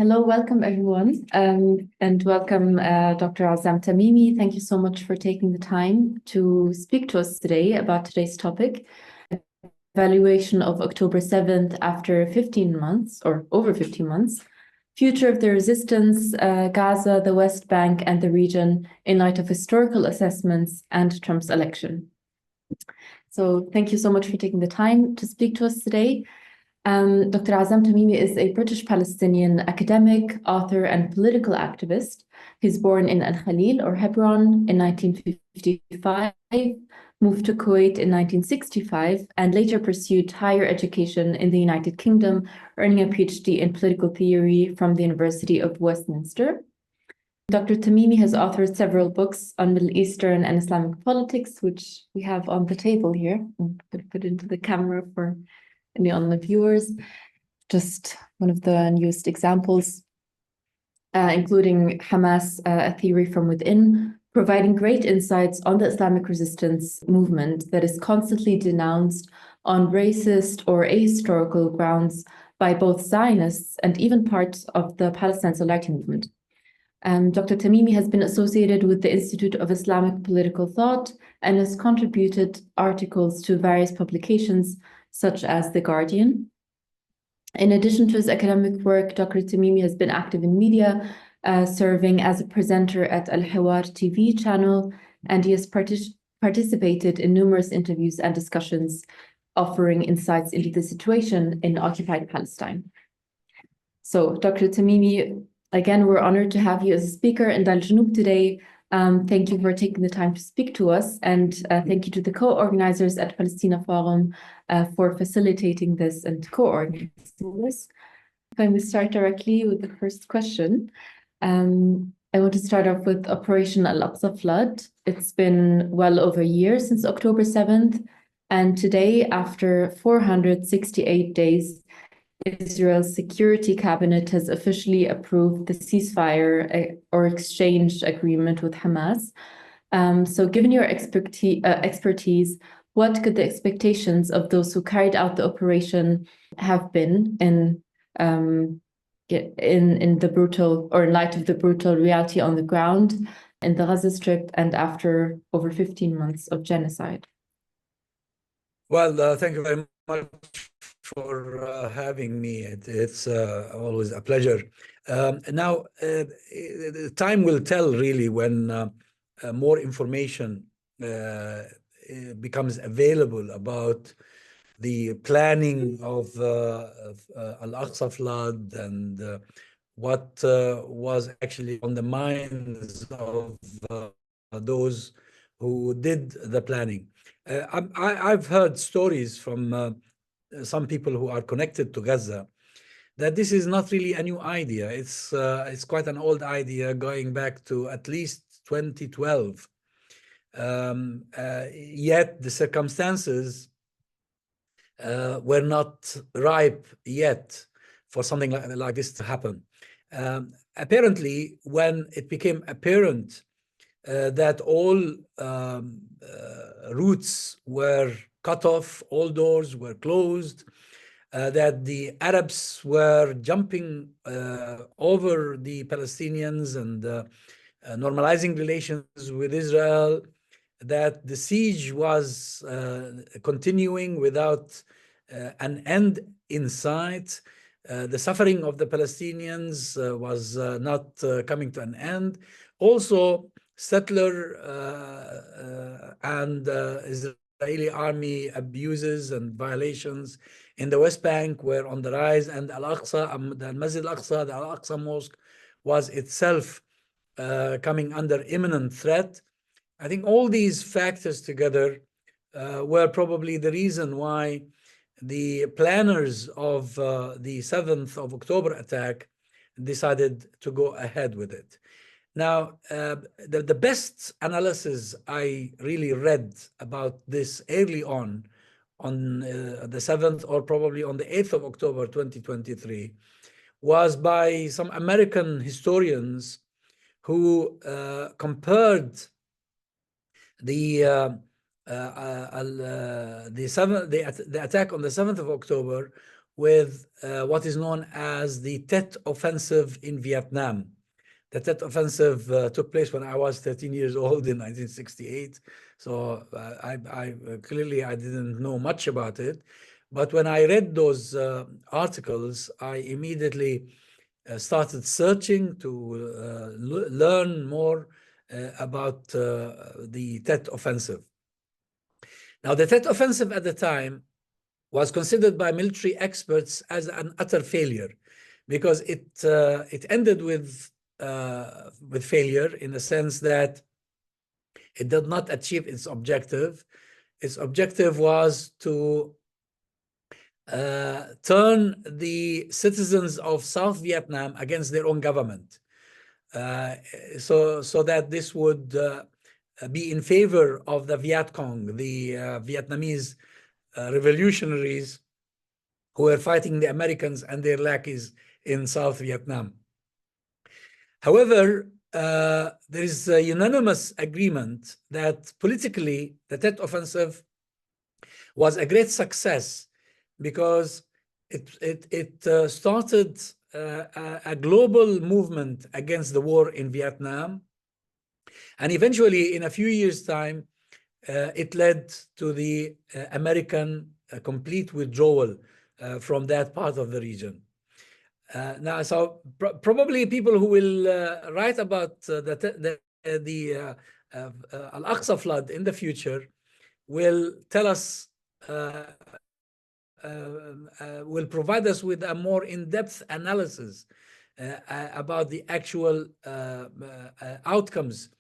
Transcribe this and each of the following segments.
Hello, welcome everyone, and welcome Dr. Azzam Tamimi. Thank you so much for taking the time to speak to us today about today's topic, evaluation of October 7th after 15 months or over 15 months, future of the resistance, Gaza, the West Bank and the region in light of historical assessments and Trump's election. So thank you so much for taking the time to speak to us today. Dr. Azzam Tamimi is a British Palestinian academic, author, and political activist. He's born in Al Khalil or Hebron in 1955, moved to Kuwait in 1965, and later pursued higher education in the United Kingdom, earning a PhD in political theory from the University of Westminster. Dr. Tamimi has authored several books on Middle Eastern and Islamic politics, which we have on the table here. I'm going to put into the camera for any on the viewers. Just one of the newest examples, including Hamas, a theory from within, providing great insights on the Islamic resistance movement that is constantly denounced on racist or ahistorical grounds by both Zionists and even parts of the Palestine Solidarity movement. Dr. Tamimi has been associated with the Institute of Islamic Political Thought and has contributed articles to various publications such as The Guardian. In addition to his academic work, Dr. Tamimi has been active in media, serving as a presenter at Al Hawar TV channel, and he has participated in numerous interviews and discussions offering insights into the situation in occupied Palestine. So, Dr. Tamimi, again, we're honored to have you as a speaker in Dar al Janub today. Thank you for taking the time to speak to us, and thank you to the co-organizers at Palästina Forum for facilitating this and co-organizing this. If I may start directly with the first question, I want to start off with Operation Al-Aqsa flood. It's been well over a year since October 7th, and today, after 468 days, Israel's Security Cabinet has officially approved the ceasefire or exchange agreement with Hamas. So given your expertise, what could the expectations of those who carried out the operation have been in the brutal, or in light of the brutal reality on the ground in the Gaza Strip and after over 15 months of genocide? Well, thank you very much for having me. It's always a pleasure. Now, time will tell really when more information becomes available about the planning of Al-Aqsa flood and what was actually on the minds of those who did the planning. I've heard stories from some people who are connected to Gaza that this is not really a new idea. It's quite an old idea going back to at least 2012. Yet the circumstances were not ripe yet for something like this to happen. Apparently, when it became apparent that all routes were cut off, all doors were closed, that the Arabs were jumping over the Palestinians and normalizing relations with Israel, that the siege was continuing without an end in sight, the suffering of the Palestinians was not coming to an end. Also, settler and Israeli army abuses and violations in the West Bank were on the rise, and Al-Aqsa, the Masjid Al-Aqsa, the Al-Aqsa Mosque was itself coming under imminent threat. I think all these factors together were probably the reason why the planners of the 7th of October attack decided to go ahead with it. Now, the best analysis I really read about this early on the 7th or probably on the 8th of October 2023 was by some American historians who compared the attack on the 7th of October with what is known as the Tet Offensive in Vietnam. The Tet Offensive took place when I was 13 years old in 1968. So clearly I didn't know much about it. But when I read those articles, I immediately started searching to learn more about the Tet Offensive. Now, the Tet Offensive at the time was considered by military experts as an utter failure, because it ended with failure, in the sense that it did not achieve its objective. Its objective was to turn the citizens of South Vietnam against their own government, so that this would be in favor of the Viet Cong, the Vietnamese revolutionaries who were fighting the Americans and their lackeys in South Vietnam. However, there is a unanimous agreement that politically the Tet Offensive was a great success, because it started a global movement against the war in Vietnam. And eventually, in a few years' time, it led to the American complete withdrawal from that part of the region. Now, so probably people who will write about the Al-Aqsa flood in the future will tell us, will provide us with a more in-depth analysis about the actual outcomes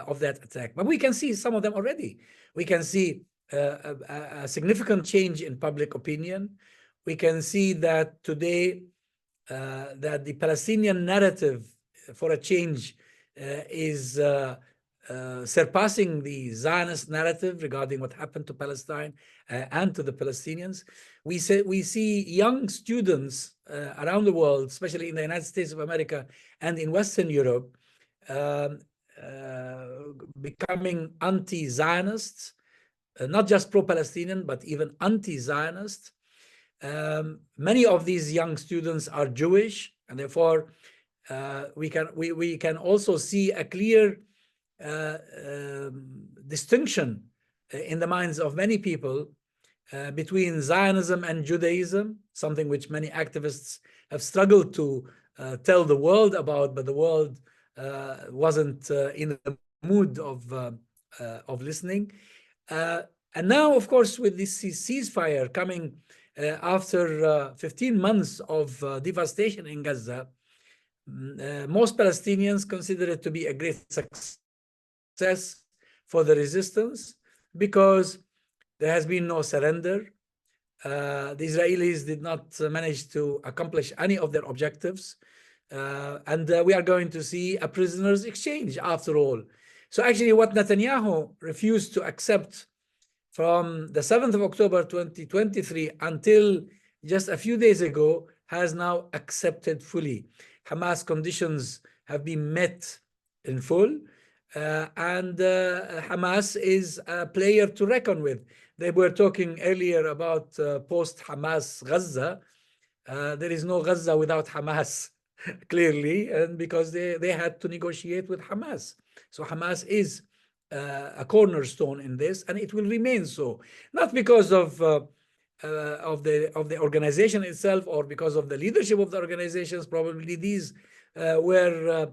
of that attack. But we can see some of them already. We can see a significant change in public opinion. We can see that today that the Palestinian narrative for a change is surpassing the Zionist narrative regarding what happened to Palestine and to the Palestinians. We see young students around the world, especially in the United States of America and in Western Europe, becoming anti-Zionists, not just pro-Palestinian, but even anti-Zionist. Many of these young students are Jewish, and therefore we can also see a clear distinction in the minds of many people between Zionism and Judaism, something which many activists have struggled to tell the world about, but the world wasn't in the mood of listening. And now, of course, with this ceasefire coming after 15 months of devastation in Gaza, most Palestinians consider it to be a great success for the resistance, because there has been no surrender. The Israelis did not manage to accomplish any of their objectives. And we are going to see a prisoners exchange after all. So actually what Netanyahu refused to accept from the 7th of October 2023 until just a few days ago has now accepted fully. Hamas conditions have been met in full, and Hamas is a player to reckon with. They were talking earlier about post-Hamas Gaza. There is no Gaza without Hamas, clearly, and because they had to negotiate with Hamas. So Hamas is a cornerstone in this, and it will remain so, not because of the organization itself or because of the leadership of the organizations. Probably these were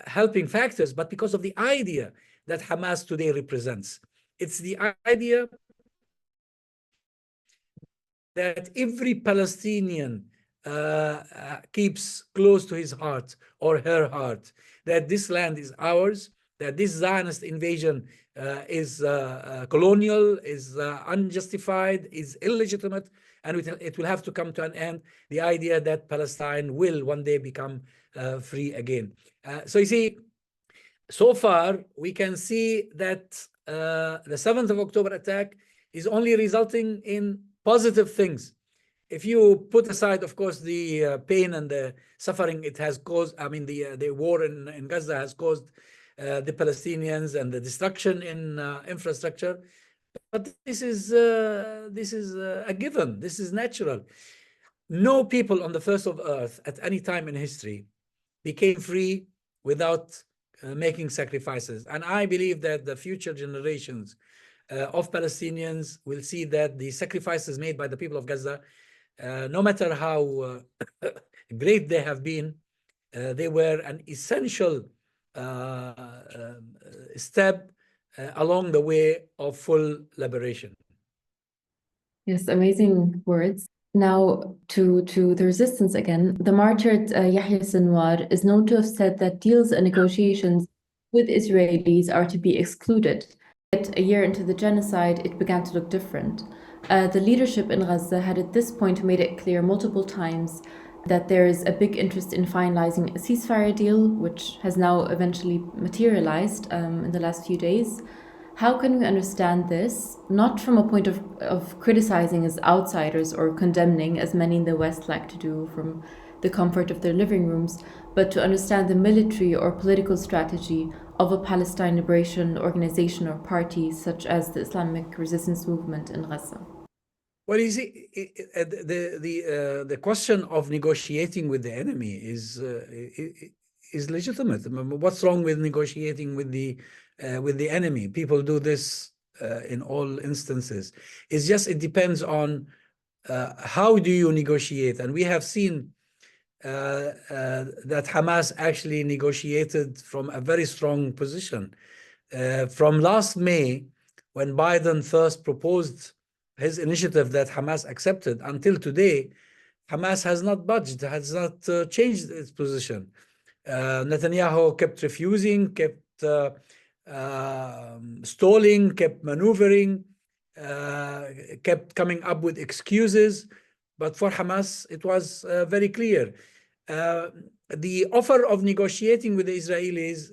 helping factors, but because of the idea that Hamas today represents. It's the idea that every Palestinian keeps close to his heart or her heart, that this land is ours, that this Zionist invasion is colonial, is unjustified, is illegitimate, and it will have to come to an end. The idea that Palestine will one day become free again. So you see, so far we can see that the 7th of October attack is only resulting in positive things. If you put aside, of course, the pain and the suffering it has caused, I mean, the war in Gaza has caused the Palestinians and the destruction in infrastructure, but this is a given. This is natural. no people on the face of earth at any time in history became free without making sacrifices. And I believe that the future generations of Palestinians will see that the sacrifices made by the people of Gaza, no matter how great they have been, they were an essential step along the way of full liberation. Yes, amazing words. Now, to the resistance again, the martyred Yahya Sinwar is known to have said that deals and negotiations with Israelis are to be excluded. Yet, a year into the genocide, it began to look different. The leadership in Gaza had at this point made it clear multiple times that there is a big interest in finalizing a ceasefire deal, which has now eventually materialized in the last few days. How can we understand this, not from a point of criticizing as outsiders or condemning, as many in the West like to do from the comfort of their living rooms, but to understand the military or political strategy of a Palestine liberation organization or party, such as the Islamic Resistance movement in Gaza? Well, you see, the question of negotiating with the enemy is legitimate. What's wrong with negotiating with the enemy? People do this in all instances. It's just, it depends on how do you negotiate. And we have seen that Hamas actually negotiated from a very strong position. From last May, when Biden first proposed his initiative that Hamas accepted, until today, Hamas has not budged, has not changed its position. Netanyahu kept refusing, kept stalling, kept maneuvering, kept coming up with excuses. But for Hamas, it was very clear. The offer of negotiating with the Israelis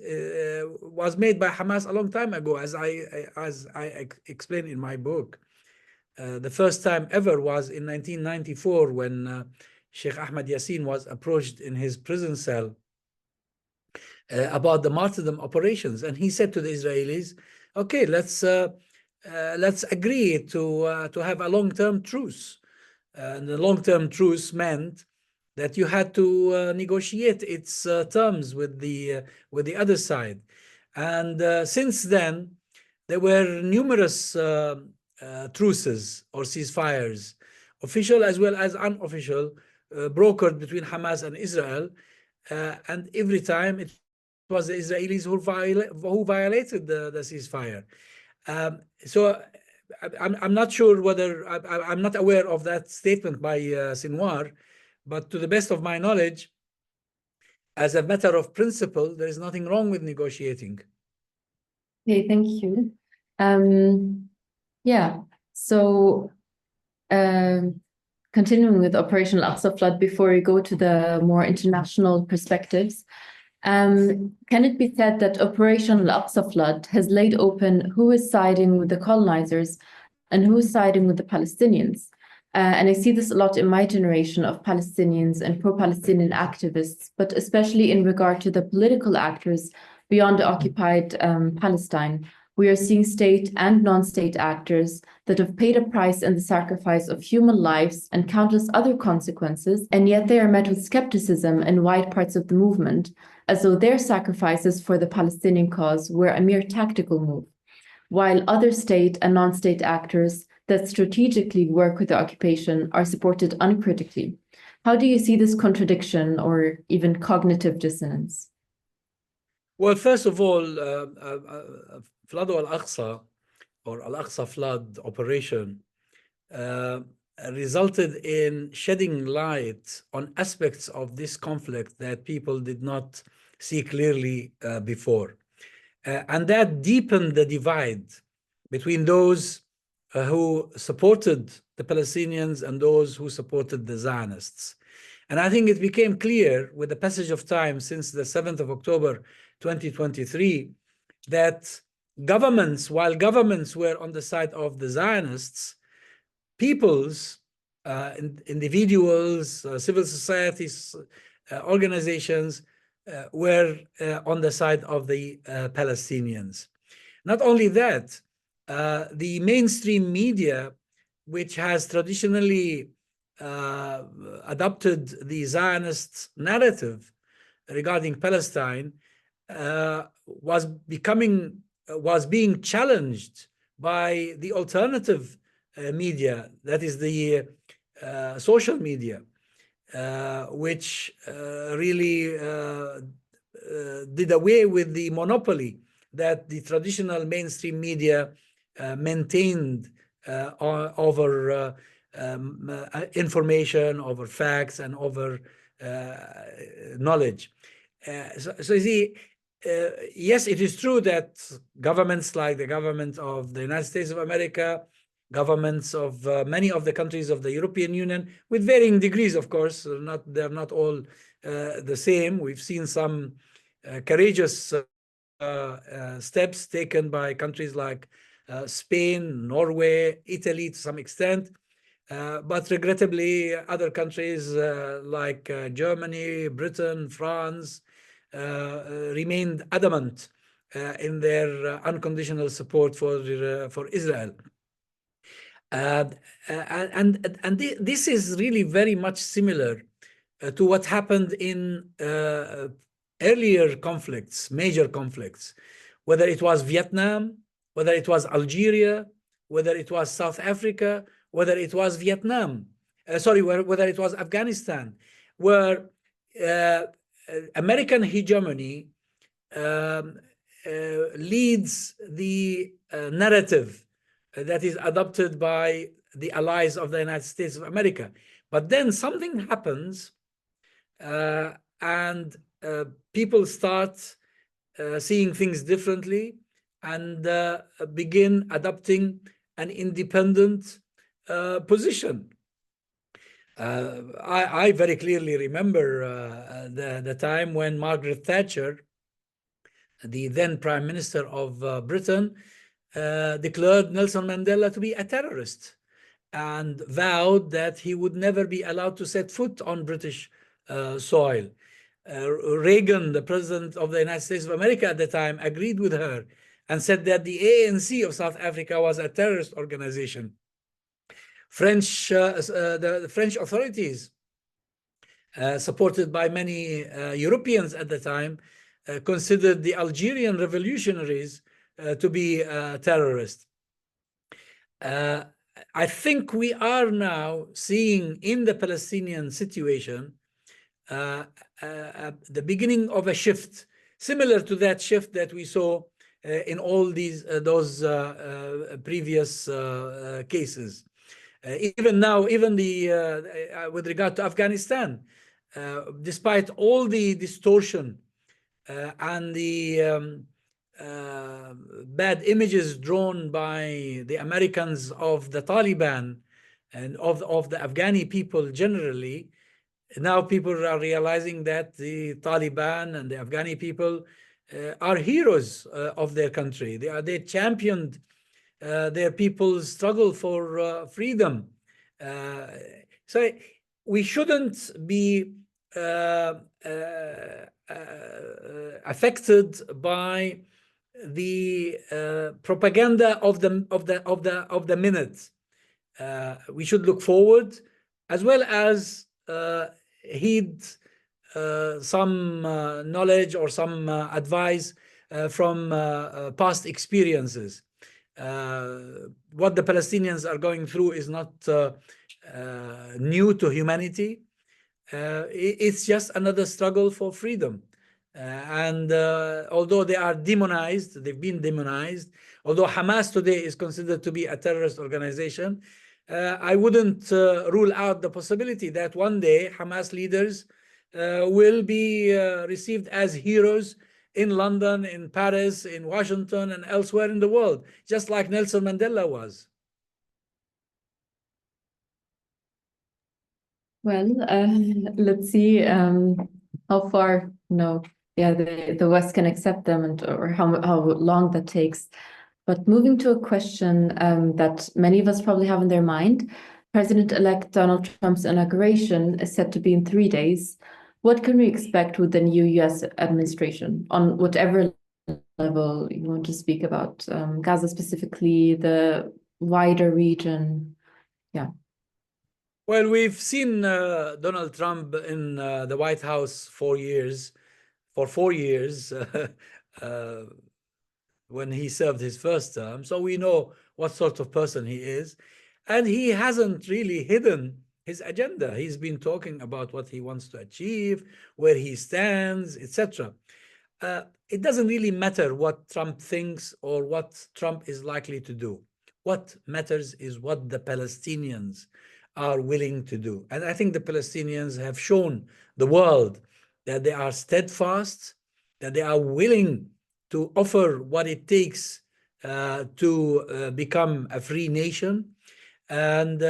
was made by Hamas a long time ago, as I explained in my book. The first time ever was in 1994 when Sheikh Ahmed Yassin was approached in his prison cell about the martyrdom operations, and he said to the Israelis, "Okay, let's agree to have a long-term truce." And the long-term truce meant that you had to negotiate its terms with the other side. And since then, there were numerous truces or ceasefires, official as well as unofficial, brokered between Hamas and Israel. And every time it was the Israelis who violated the ceasefire. So I'm not sure whether, I'm not aware of that statement by Sinwar, but to the best of my knowledge, as a matter of principle, there is nothing wrong with negotiating. Okay, thank you. Yeah, so continuing with Operation Al-Aqsa Flood, before we go to the more international perspectives, can it be said that Operation Al-Aqsa Flood has laid open who is siding with the colonizers and who is siding with the Palestinians? And I see this a lot in my generation of Palestinians and pro-Palestinian activists, but especially in regard to the political actors beyond the occupied Palestine. We are seeing state and non-state actors that have paid a price in the sacrifice of human lives and countless other consequences, and yet they are met with skepticism in wide parts of the movement, as though their sacrifices for the Palestinian cause were a mere tactical move, while other state and non-state actors that strategically work with the occupation are supported uncritically. How do you see this contradiction or even cognitive dissonance? Well, first of all, Flood al-Aqsa or Al-Aqsa Flood operation resulted in shedding light on aspects of this conflict that people did not see clearly before. And that deepened the divide between those who supported the Palestinians and those who supported the Zionists. And I think it became clear with the passage of time since the 7th of October 2023 that governments, while governments were on the side of the Zionists, peoples, individuals, civil societies, organizations were on the side of the Palestinians. Not only that, the mainstream media, which has traditionally adopted the Zionist narrative regarding Palestine was being challenged by the alternative media, that is the social media, which really did away with the monopoly that the traditional mainstream media maintained over information, over facts, and over knowledge. So you see, yes, it is true that governments like the government of the United States of America, governments of many of the countries of the European Union, with varying degrees, of course, they're not all the same. We've seen some courageous steps taken by countries like Spain, Norway, Italy to some extent. But regrettably, other countries like Germany, Britain, France remained adamant in their unconditional support for Israel. And this is really very much similar to what happened in earlier conflicts, major conflicts, whether it was Vietnam, whether it was Algeria, whether it was South Africa, whether it was Vietnam, whether it was Afghanistan, where American hegemony leads the narrative that is adopted by the allies of the United States of America. But then something happens and people start seeing things differently and begin adopting an independent position. I very clearly remember the time when Margaret Thatcher, the then Prime Minister of Britain, declared Nelson Mandela to be a terrorist and vowed that he would never be allowed to set foot on British soil. Reagan, the President of the United States of America at the time, agreed with her and said that the ANC of South Africa was a terrorist organization. The French authorities, supported by many Europeans at the time, considered the Algerian revolutionaries to be terrorists. I think we are now seeing in the Palestinian situation the beginning of a shift, similar to that shift that we saw in all those previous cases. Even now, even with regard to Afghanistan, despite all the distortion and the bad images drawn by the Americans of the Taliban and of the Afghani people generally, now people are realizing that the Taliban and the Afghani people are heroes of their country. They championed their people's struggle for freedom. So we shouldn't be affected by the propaganda of the minute. We should look forward, as well as heed some knowledge or some advice from past experiences. What the Palestinians are going through is not new to humanity. It's just another struggle for freedom. And although they are demonized, they've been demonized, although Hamas today is considered to be a terrorist organization, I wouldn't rule out the possibility that one day Hamas leaders will be received as heroes in London, in Paris, in Washington, and elsewhere in the world, just like Nelson Mandela was. Well, let's see how far, the West can accept them, or how long that takes. But moving to a question that many of us probably have in their mind, President-elect Donald Trump's inauguration is set to be in 3 days. What can we expect with the new U.S. administration on whatever level you want to speak about, Gaza specifically, the wider region? Yeah. Well, we've seen Donald Trump in the White House for 4 years, uh, when he served his first term. So we know what sort of person he is. And he hasn't really hidden his agenda. He's been talking about what he wants to achieve, where he stands, etc. It doesn't really matter what Trump thinks or what Trump is likely to do. What matters is what the Palestinians are willing to do. And I think the Palestinians have shown the world that they are steadfast, that they are willing to offer what it takes to become a free nation. And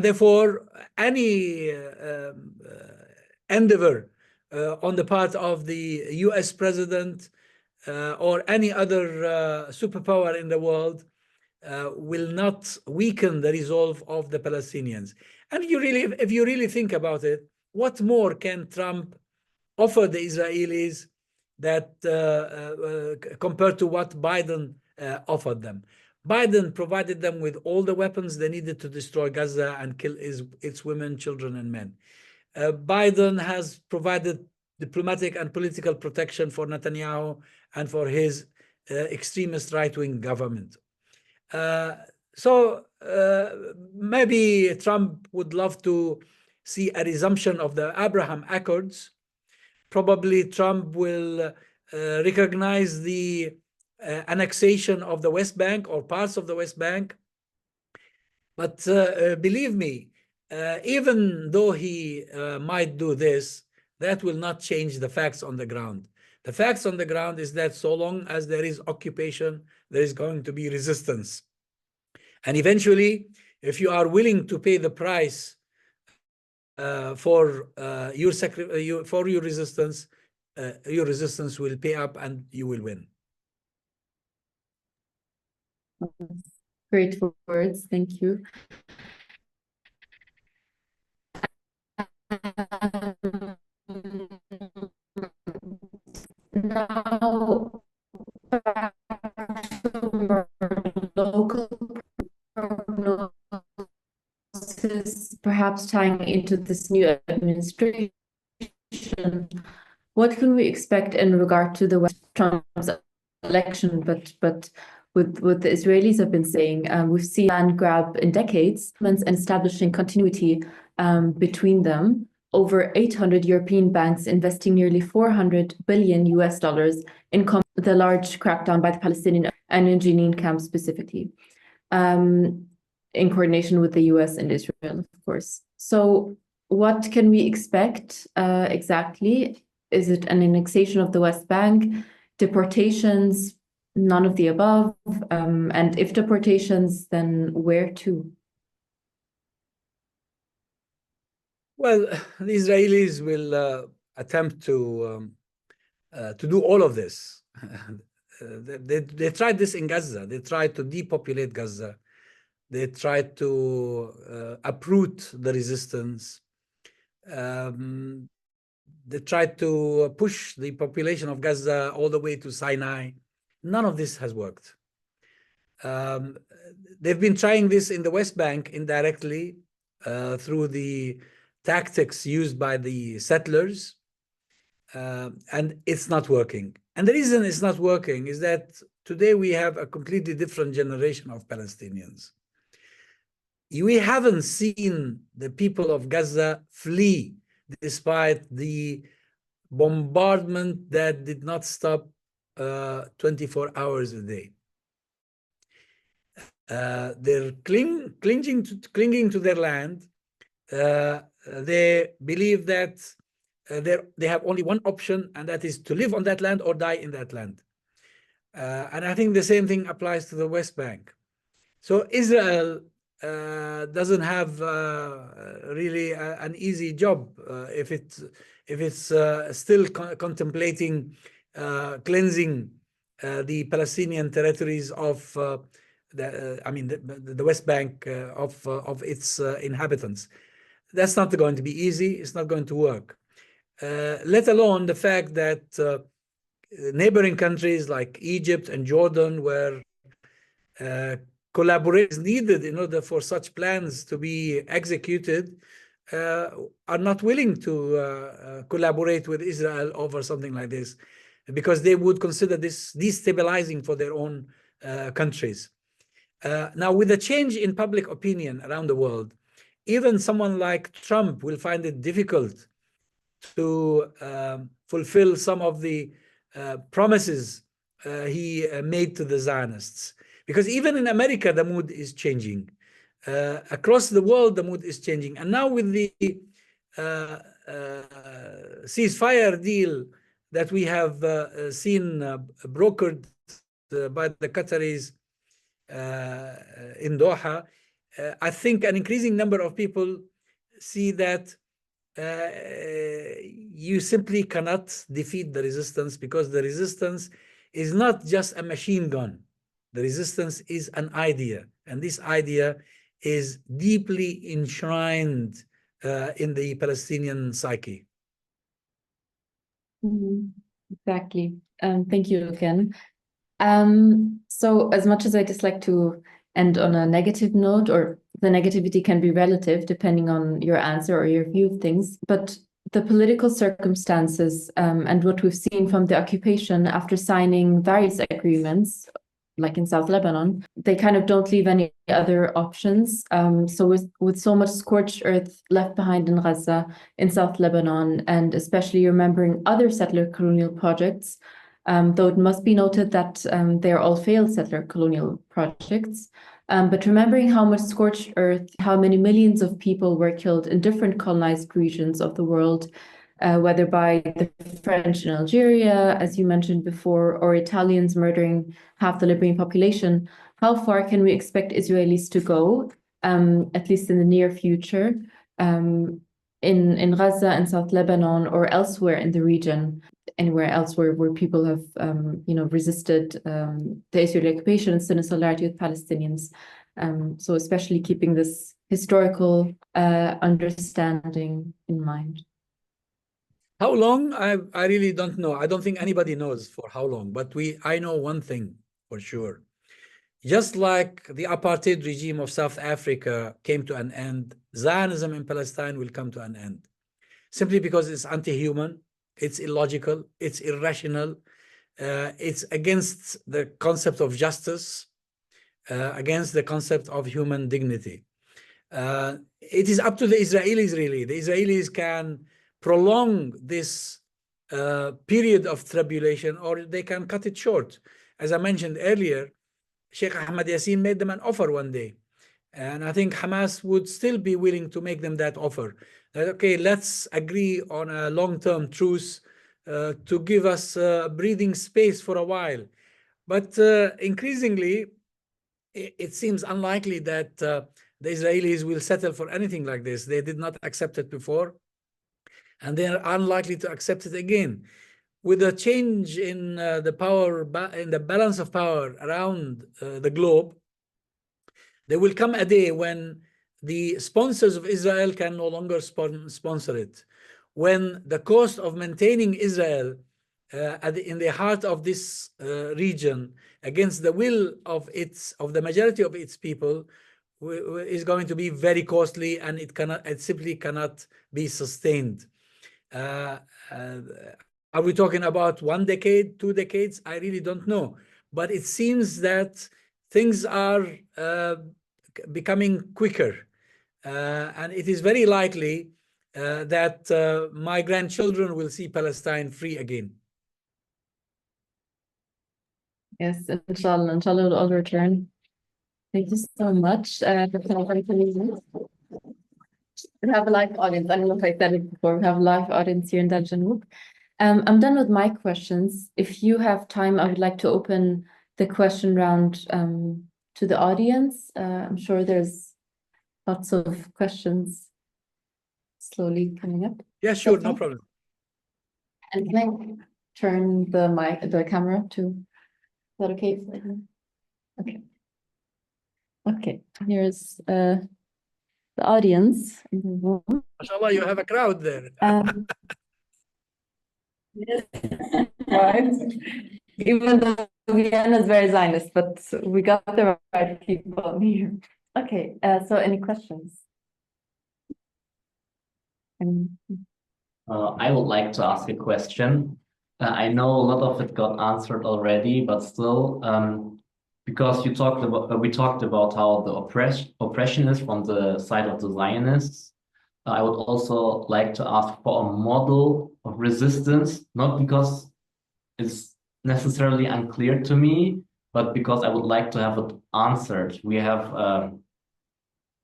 therefore, any endeavor on the part of the US president or any other superpower in the world will not weaken the resolve of the Palestinians. And if you really think about it, what more can Trump offer the Israelis that compared to what Biden offered them? Biden provided them with all the weapons they needed to destroy Gaza and kill its women, children, and men. Biden has provided diplomatic and political protection for Netanyahu and for his extremist right-wing government. So maybe Trump would love to see a resumption of the Abraham Accords. Probably Trump will recognize the annexation of the West Bank or parts of the West Bank. But believe me, even though he might do this, that will not change the facts on the ground. The facts on the ground is that so long as there is occupation, there is going to be resistance. And eventually, if you are willing to pay the price for your resistance will pay up and you will win. Great words, thank you. Now, local prognosis, perhaps tying into this new administration, what can we expect in regard to the West Trump's election? But with what the Israelis have been saying, we've seen land grab in decades and establishing continuity between them. Over 800 European banks investing nearly 400 billion US dollars in the large crackdown by the Palestinian and in Jenin camp specifically, in coordination with the US and Israel, of course. So what can we expect exactly? Is it an annexation of the West Bank, deportations, none of the above? And if deportations, then where to? Well, the Israelis will attempt to do all of this. They tried this in Gaza. They tried to depopulate Gaza. They tried to uproot the resistance. They tried to push the population of Gaza all the way to Sinai. None of this has worked. They've been trying this in the West Bank indirectly through the tactics used by the settlers, and it's not working. And the reason it's not working is that today we have a completely different generation of Palestinians. We haven't seen the people of Gaza flee despite the bombardment that did not stop 24 hours a day. They're clinging to their land. They believe that they have only one option, and that is to live on that land or die in that land. And I think the same thing applies to the West Bank. So Israel doesn't have really an easy job if it's still contemplating cleansing the Palestinian territories of the West Bank of its inhabitants. That's not going to be easy. It's not going to work. Let alone the fact that neighboring countries like Egypt and Jordan were collaboration is needed in order for such plans to be executed are not willing to collaborate with Israel over something like this, because they would consider this destabilizing for their own countries. Now, with the change in public opinion around the world, even someone like Trump will find it difficult to fulfill some of the promises he made to the Zionists. Because even in America, the mood is changing. Across the world, the mood is changing. And now with the ceasefire deal that we have seen brokered by the Qataris in Doha, I think an increasing number of people see that you simply cannot defeat the resistance, because the resistance is not just a machine gun. The resistance is an idea, and this idea is deeply enshrined in the Palestinian psyche. Exactly. Thank you again. So as much as I dislike to end on a negative note, or the negativity can be relative depending on your answer or your view of things, but the political circumstances and what we've seen from the occupation after signing various agreements, like in South Lebanon, they kind of don't leave any other options. So with so much scorched earth left behind in Gaza, in South Lebanon, and especially remembering other settler colonial projects, though it must be noted that they are all failed settler colonial projects. But remembering how much scorched earth, how many millions of people were killed in different colonized regions of the world, whether by the French in Algeria, as you mentioned before, or Italians murdering half the Libyan population, how far can we expect Israelis to go, at least in the near future, in Gaza and South Lebanon, or elsewhere in the region, anywhere else where people have resisted the Israeli occupation and stood in solidarity with Palestinians. So especially keeping this historical understanding in mind. How long? I really don't know. I don't think anybody knows for how long, but I know one thing for sure. Just like the apartheid regime of South Africa came to an end, Zionism in Palestine will come to an end. Simply because it's anti-human, it's illogical, it's irrational, it's against the concept of justice, against the concept of human dignity. It is up to the Israelis, really. The Israelis can prolong this period of tribulation, or they can cut it short. As I mentioned earlier, Sheikh Ahmed Yassin made them an offer one day. And I think Hamas would still be willing to make them that offer. That, okay, let's agree on a long-term truce to give us breathing space for a while. But increasingly, it seems unlikely that the Israelis will settle for anything like this. They did not accept it before, and they are unlikely to accept it again. With a change in the power, in the balance of power around the globe, there will come a day when the sponsors of Israel can no longer sponsor it. When the cost of maintaining Israel in the heart of this region, against the will of the majority of its people, is going to be very costly, and it simply cannot be sustained. Are we talking about 1 decade, 2 decades? I really don't know. But it seems that things are becoming quicker. And it is very likely that my grandchildren will see Palestine free again. Yes, inshallah, inshallah will all return. Thank you so much. We have a live audience. I don't know if I said it before. We have a live audience here in Dar al Janub. I'm done with my questions. If you have time, I would like to open the question round to the audience. I'm sure there's lots of questions slowly coming up. Yeah, sure, Okay. no problem. And can I turn the camera to? Is that okay? Okay. Okay. Here's the audience in the room. MashaAllah, you have a crowd there. Yes. Right. Even though Vienna is very Zionist, but we got the right people here. Okay, so any questions? I would like to ask a question. I know a lot of it got answered already, but still, because we talked about how the oppression is from the side of the Zionists. I would also like to ask for a model of resistance, not because it's necessarily unclear to me, but because I would like to have it answered. We have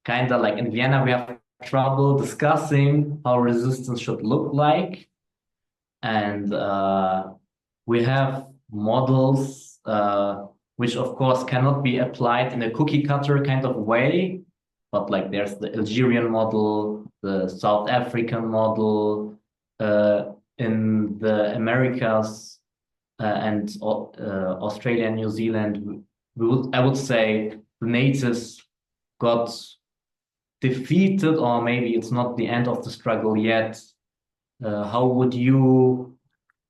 kind of like in Vienna, we have trouble discussing how resistance should look like. And we have models which of course cannot be applied in a cookie cutter kind of way, but like there's the Algerian model, the South African model, in the Americas and Australia and New Zealand, I would say the natives got defeated, or maybe it's not the end of the struggle yet. How would you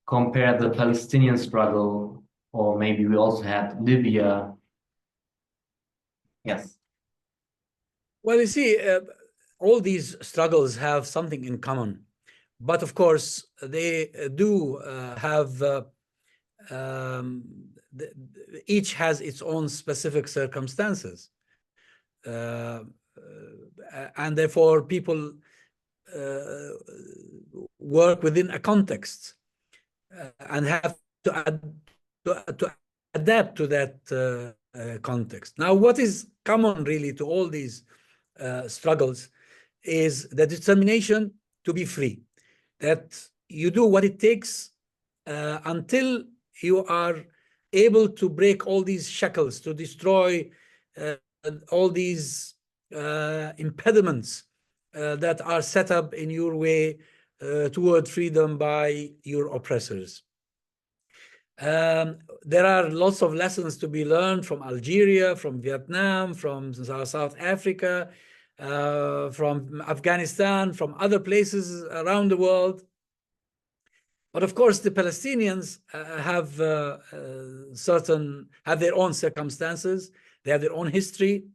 compare the Palestinian struggle, or maybe we also had Libya? Yes. Well, you see, all these struggles have something in common, but of course they do have each has its own specific circumstances, and therefore people work within a context and have to adapt to that context. Now, what is common really to all these struggles is the determination to be free, that you do what it takes until you are able to break all these shackles, to destroy all these impediments that are set up in your way toward freedom by your oppressors. There are lots of lessons to be learned from Algeria, from Vietnam, from South Africa, from Afghanistan, from other places around the world. But of course, the Palestinians have their own circumstances. They have their own history.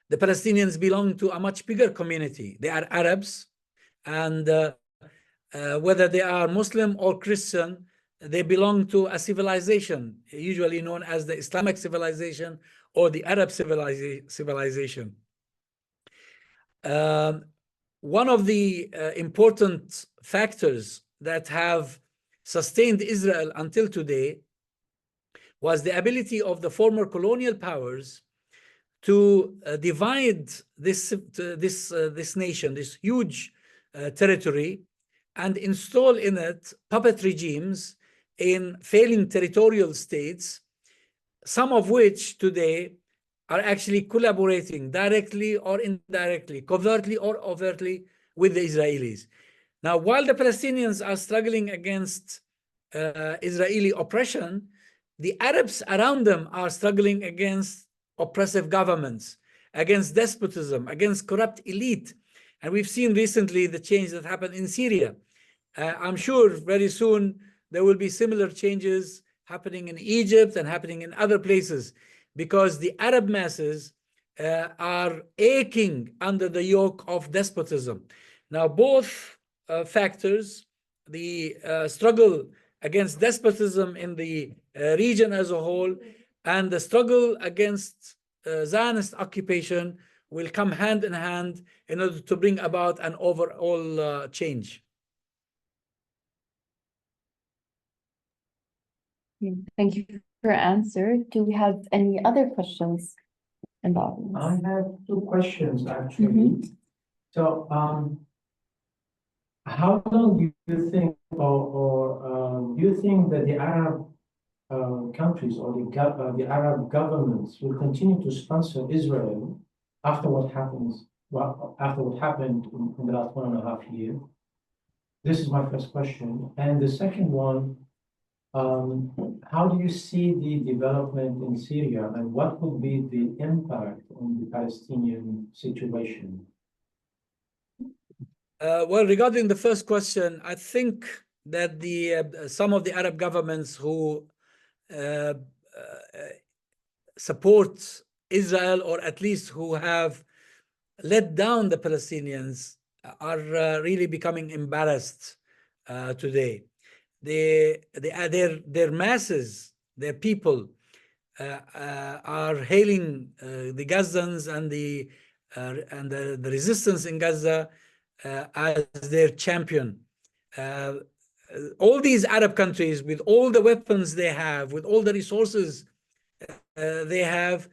The Palestinians belong to a much bigger community. They are Arabs, and whether they are Muslim or Christian, they belong to a civilization, usually known as the Islamic civilization or the Arab civilization. One of the important factors that have sustained Israel until today was the ability of the former colonial powers to divide this nation, this huge territory, and install in it puppet regimes in failing territorial states, some of which today are actually collaborating directly or indirectly, covertly or overtly with the Israelis. Now, while the Palestinians are struggling against Israeli oppression, the Arabs around them are struggling against oppressive governments, against despotism, against corrupt elite. And we've seen recently the change that happened in Syria. I'm sure very soon there will be similar changes happening in Egypt and happening in other places, because the Arab masses are aching under the yoke of despotism. Now, both factors, the struggle against despotism in the region as a whole and the struggle against Zionist occupation, will come hand in hand in order to bring about an overall change. Thank you for your answer. Do we have any other questions about this? I have two questions actually. So, how long do you think, or do you think that the Arab countries or the Arab governments will continue to sponsor Israel after what happens? Well, after what happened in the last 1.5 years? This is my first question, and the second one. How do you see the development in Syria, and what would be the impact on the Palestinian situation? Well, regarding the first question, I think that some of the Arab governments who support Israel, or at least who have let down the Palestinians, are really becoming embarrassed today. Their masses, their people, are hailing the Gazans and the resistance in Gaza as their champion. All these Arab countries, with all the weapons they have, with all the resources they have,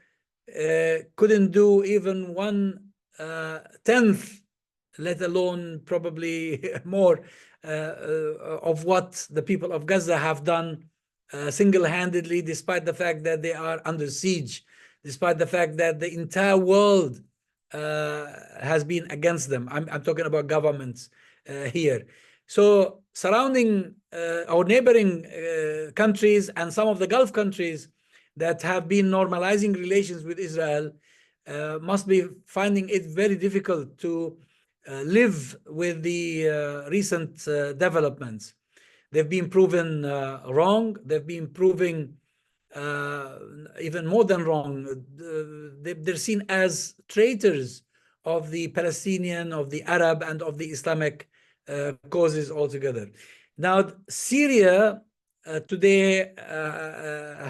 couldn't do even 1/10, let alone probably more, of what the people of Gaza have done single-handedly, despite the fact that they are under siege, despite the fact that the entire world has been against them. I'm talking about governments here. So surrounding our neighboring countries and some of the Gulf countries that have been normalizing relations with Israel must be finding it very difficult to live with the recent developments. They've been proven wrong. They've been proving even more than wrong. They're seen as traitors of the Palestinian, of the Arab, and of the Islamic causes altogether. Now, Syria today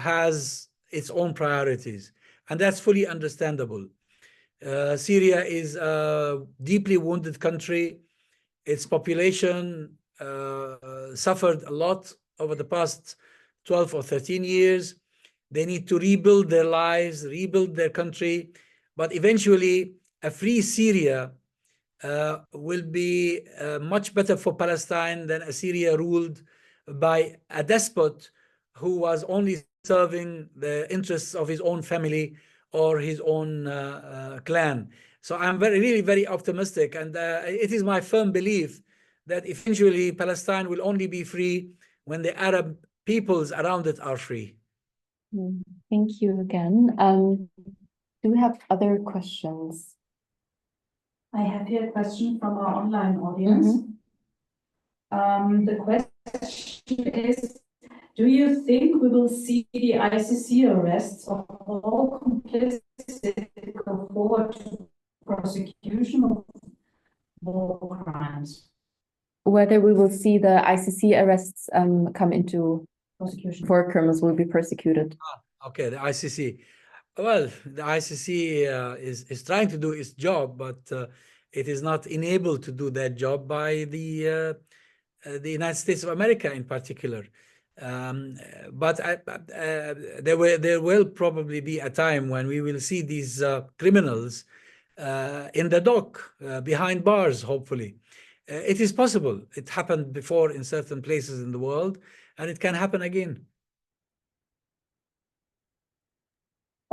has its own priorities, and that's fully understandable. Syria is a deeply wounded country. Its population suffered a lot over the past 12 or 13 years. They need to rebuild their lives, rebuild their country, but eventually a free Syria will be much better for Palestine than a Syria ruled by a despot who was only serving the interests of his own family or his own clan. So I'm really very optimistic, and it is my firm belief that eventually Palestine will only be free when the Arab peoples around it are free. Thank you again. Do we have other questions? I have here a question from our online audience. The question is, do you think we will see the ICC arrests of all complicit go forward to prosecution of war crimes? Whether we will see the ICC arrests come into Prosecution. for criminals will be persecuted. Okay, the ICC. Well, the ICC is trying to do its job, but it is not enabled to do that job by the United States of America in particular. But there will probably be a time when we will see these criminals in the dock, behind bars, hopefully. It is possible. It happened before in certain places in the world, and it can happen again.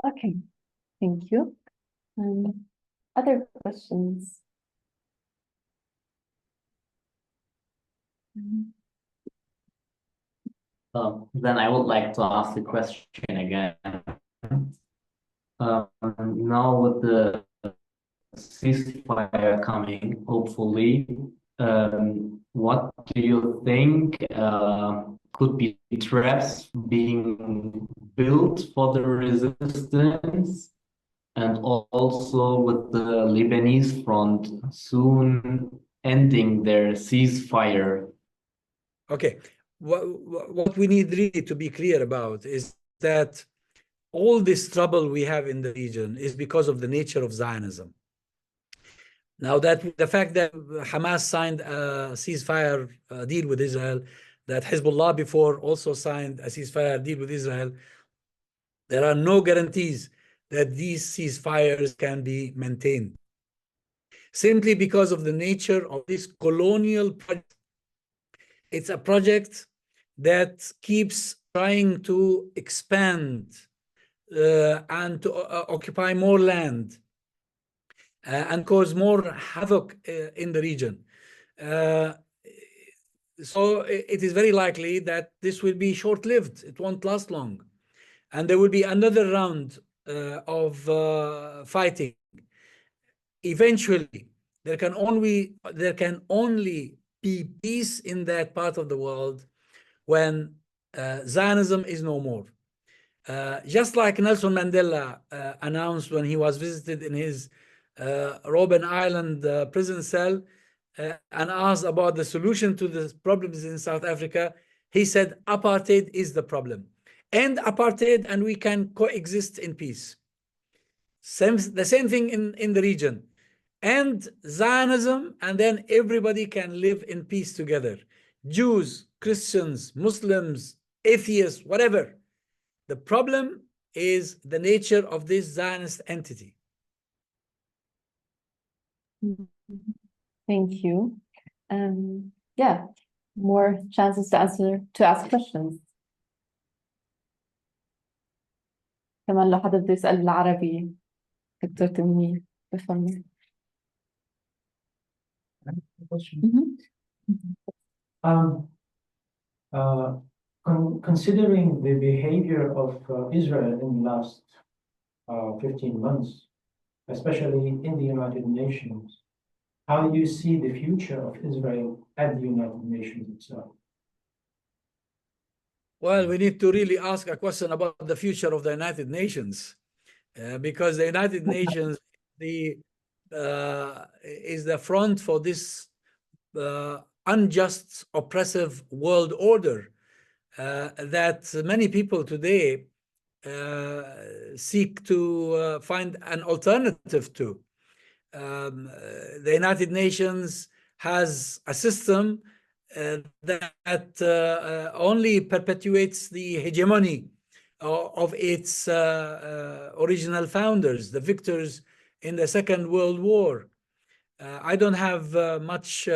Okay, thank you. Other questions? Then I would like to ask the question again. Now with the ceasefire coming, hopefully, what do you think could be traps being built for the resistance, and also with the Lebanese front soon ending their ceasefire? Okay, what we need really to be clear about is that all this trouble we have in the region is because of the nature of Zionism. Now, that the fact that Hamas signed a ceasefire deal with Israel, that Hezbollah before also signed a ceasefire deal with Israel, there are no guarantees that these ceasefires can be maintained. Simply because of the nature of this colonial project. It's a project that keeps trying to expand and to occupy more land and cause more havoc in the region. So it is very likely that this will be short-lived. It won't last long. And there will be another round of fighting. Eventually, there can only be peace in that part of the world when Zionism is no more. Just like Nelson Mandela announced when he was visited in his Robben Island prison cell and asked about the solution to the problems in South Africa, he said, apartheid is the problem. End apartheid and we can coexist in peace. The same thing in the region. End Zionism and then everybody can live in peace together. Jews, Christians, Muslims, atheists, whatever. The problem is the nature of this Zionist entity. Thank you. Yeah, more chances to ask questions. كمان لو حدا بده يسأل بالعربي دكتور تميمي بفهمني. Considering the behavior of Israel in the last 15 months, especially in the United Nations, how do you see the future of Israel at the United Nations itself? Well, we need to really ask a question about the future of the United Nations, because the United Nations is the front for this unjust, oppressive world order that many people today seek to find an alternative to. The United Nations has a system that only perpetuates the hegemony of its original founders, the victors in the Second World War. I don't have much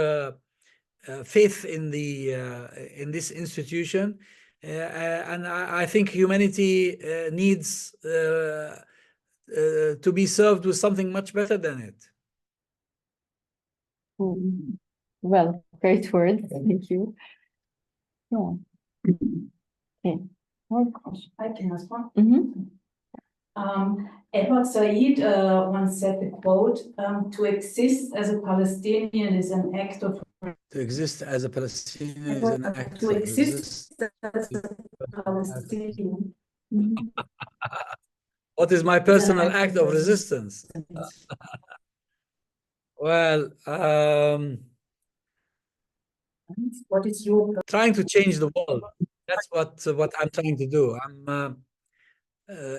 faith in this institution, and I think humanity needs to be served with something much better than it. Well, great words. Thank you. Yeah. Okay. More questions. I can ask one. Edward Said once said the quote, to exist as a Palestinian is an act of... To exist as a Palestinian is an act To of exist resistance. as a Palestinian. What is my personal act of resistance? Well, What is your... trying to change the world. That's what I'm trying to do. I'm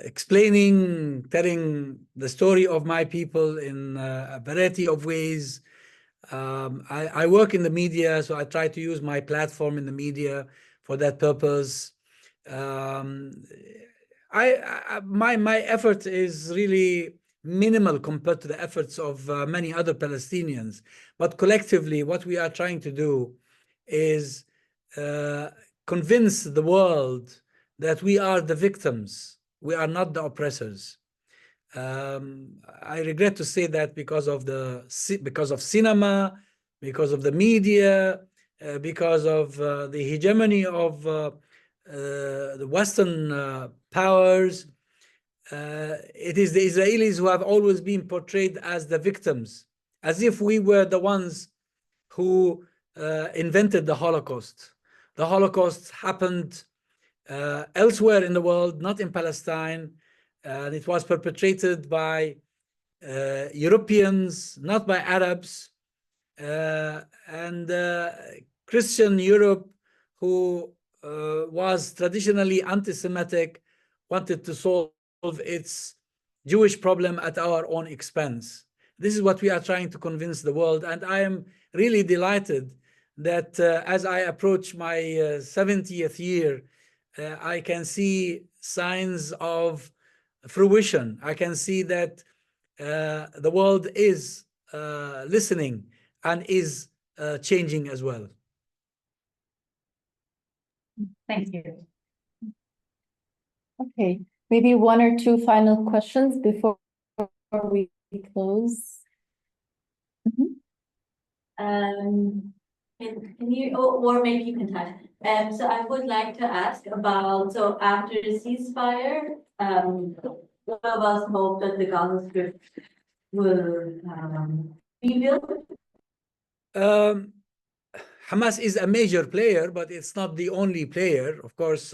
explaining, telling the story of my people in a variety of ways. I work in the media, so I try to use my platform in the media for that purpose. My effort is really minimal compared to the efforts of many other Palestinians. But collectively, what we are trying to do is convince the world that we are the victims. We are not the oppressors. I regret to say that because of cinema, because of the media, because of the hegemony of the Western powers. It is the Israelis who have always been portrayed as the victims, as if we were the ones who invented the Holocaust. The Holocaust happened elsewhere in the world, not in Palestine. And it was perpetrated by Europeans, not by Arabs. And Christian Europe, who was traditionally anti-Semitic, wanted to solve its Jewish problem at our own expense. This is what we are trying to convince the world. And I am really delighted that as I approach my 70th year, I can see signs of fruition. I can see that the world is listening and is changing as well. Thank you. Okay, maybe one or two final questions before we close. Can you, or maybe you can touch. So I would like to ask about, so after the ceasefire, one of us hope that the Gaza Strip will rebuild. Hamas is a major player, but it's not the only player. Of course,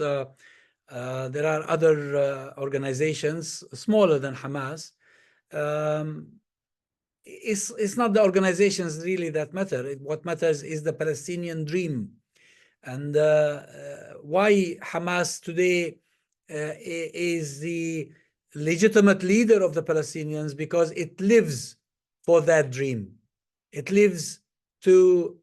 There are other organizations smaller than Hamas. It's not the organizations really that matter. What matters is the Palestinian dream. And why Hamas today is the legitimate leader of the Palestinians, because it lives for that dream. It lives to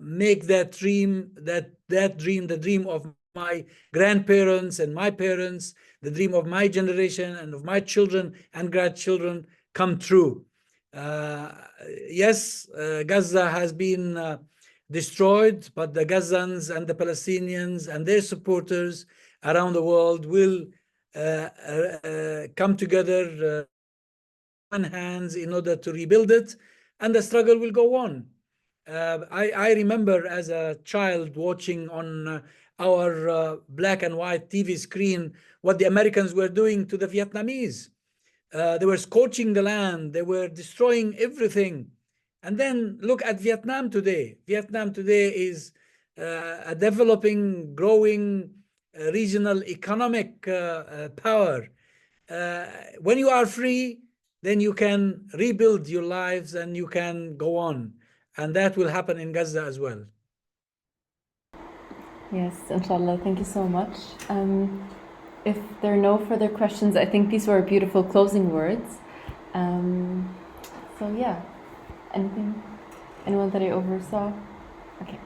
make that dream, the dream of my grandparents and my parents, the dream of my generation and of my children and grandchildren come true. Yes, Gaza has been destroyed, but the Gazans and the Palestinians and their supporters around the world will come together in hands in order to rebuild it, and the struggle will go on. I remember as a child watching on our black and white TV screen what the Americans were doing to the Vietnamese. They were scorching the land, they were destroying everything. And then look at Vietnam today. Vietnam today is a developing, growing regional economic power. When you are free, then you can rebuild your lives and you can go on. And that will happen in Gaza as well. Yes, inshallah. Thank you so much. If there are no further questions, I think these were beautiful closing words. So yeah, anyone that I oversaw? Okay.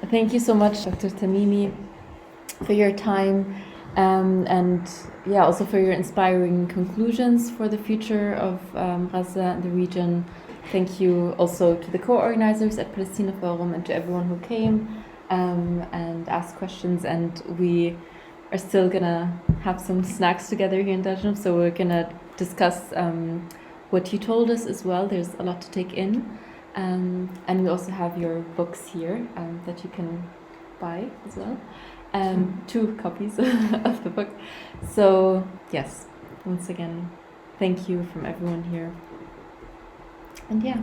Thank you so much, Dr. Tamimi, for your time, and yeah, also for your inspiring conclusions for the future of Gaza and the region. Thank you also to the co-organizers at Palestina Forum and to everyone who came and asked questions. And we are still gonna have some snacks together here in Dar al Janub, so we're gonna discuss what you told us as well. There's a lot to take in, and we also have your books here that you can buy as well, 2 copies of the book. So yes, once again, thank you from everyone here, and yeah.